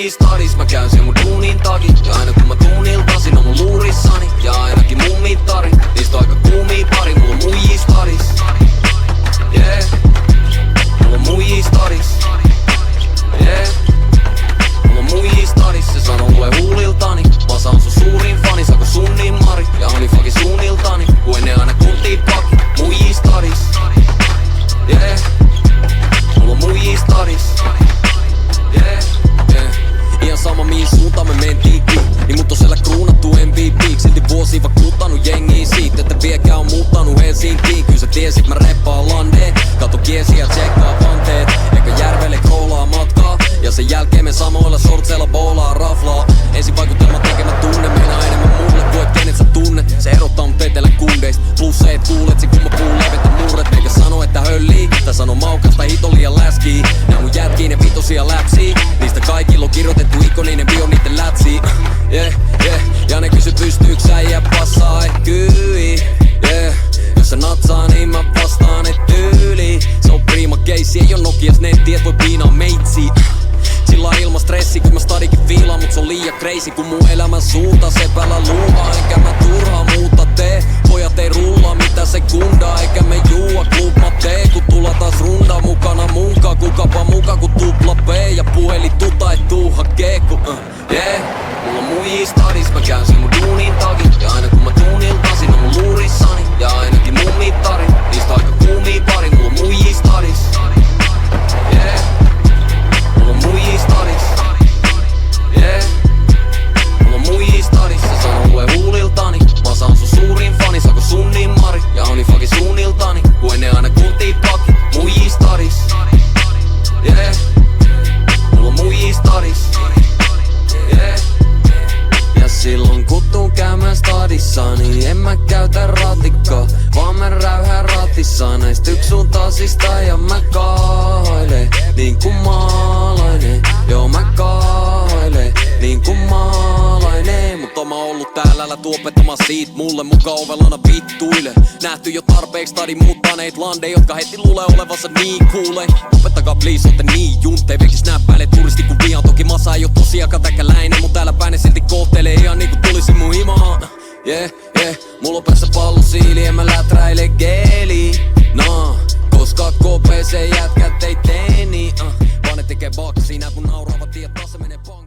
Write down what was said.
muijistadis. Mä käyn siellä mun duunin takia. Ja aina kun mä tuun iltasin on mun luurissani. Ja ainakin mun mittari, niistä on aika kuumia pari. Mulla on muijistadis. Yeah. Mulla on muijistadis. Yeah. Mulla on muijistadis. Se sanoo mulle huuliltani. Vasa on sun suurin fani, saako sun niin mari. Ja Honey fucking suunniltani, kun ennen aina kuntiin paki. Muijistadis. Yeah. Mulla on muijistadis. Yeah. Yeah. Ihan sama mihin suuntaan me mentiinkin, niin mut on siellä kruunattu MVP. Silti vuosia vakuuttanut jengiä siitä, että viekään on muuttanut Helsinkiin. Kyllä sä tiesit mä reppaan landeen, kato kiesiä ja tsekkaa panteet. Eikä järvelle koulaa matkaa, ja sen jälkeen me samoilla shortseilla boolaa raflaa. Ensin vaikutelma tekemä tunne, meinaa enemmän mulle kuin et kenet sä tunnet. Se erottaa mut etelän kundeista, plus se et kuulet se kun mä puun levetä murret. Eikä sano että höllii, tai sano maukasta hitolia läskii. Nää mun jätkii ne vitosia läpsii, niistä kaikilla on kirjoitettu ikoninen bio niitten lätsii. Yeah, yeah. Ja ne kysy pystyyks äijä passaa et kyi. Yeah. Jos sä natsaa niin mä vastaan et tyyli. Se on prima keissi, ei oo Nokias netti et voi piinaa meitsi. Sillä on ilman stressi, kun mä stadikin fiilaan, mut se on liian crazy, kun mun elämän suunta sepällä luuhaa. Enkä mä turhaa muuta tee, pojat ei rullaa mitä sekundaa. Eikä me juua club tee, kun tulla taas runda mukana munkaan. Kukapa muka kun tupla P ja puhelin tuta et tuu hakee, kun yeah. Mulla on muijistadis, mä käyn sen mun duunin takia. Ja aina kun mä tuun iltasin on mun luurissani. Ja ainakin mun mittari, niistä aika kuumia pari. Mulla on muijistadis. Yeah. Mulla on muijistadis. Yeah. Mulla on muijistadis. Se sanoo mulle huuliltani. Mä saan sun suurin fani, saako sun niin mari. Ja Honey fucking suunniltani, kun ennen aina kuntiin paki. Muijistadis. Yeah. Mulla on muijistadis. Yeah. Ja silloin kun tuun käymään stadissa, niin en mä käytä ratikkaa, vaan mä räyhään ratissa näistä yksisuuntaisista. Ja mä kaailen niin kuin maalainen. Joo mä kaailen niin kuin maalainen. Mut oon mä ollut täällä, älä tuu opettamaan siitä mulle. Muka ovellana vittuille. Nähty jo tarpeeksi stadin muuttaneet landeja, jotka heti luulee olevansa niin kuulee. Opettakaa please, ootte niin juntteja. Veki snappäilee turistikuvia. Toki massa ei oo tosiaankaan täkäläinen, mut täällä päin ne silti kohtelee ihan niinku tulisi mun himaan. Yeah, yeah. Mulla on päässä pallusiili, en mä läträile geeli. Nah, koska KPC jätkät ei tee niin. Vaan ne tekee baksi, näet mun nauraavat tiet, taas se menee pank.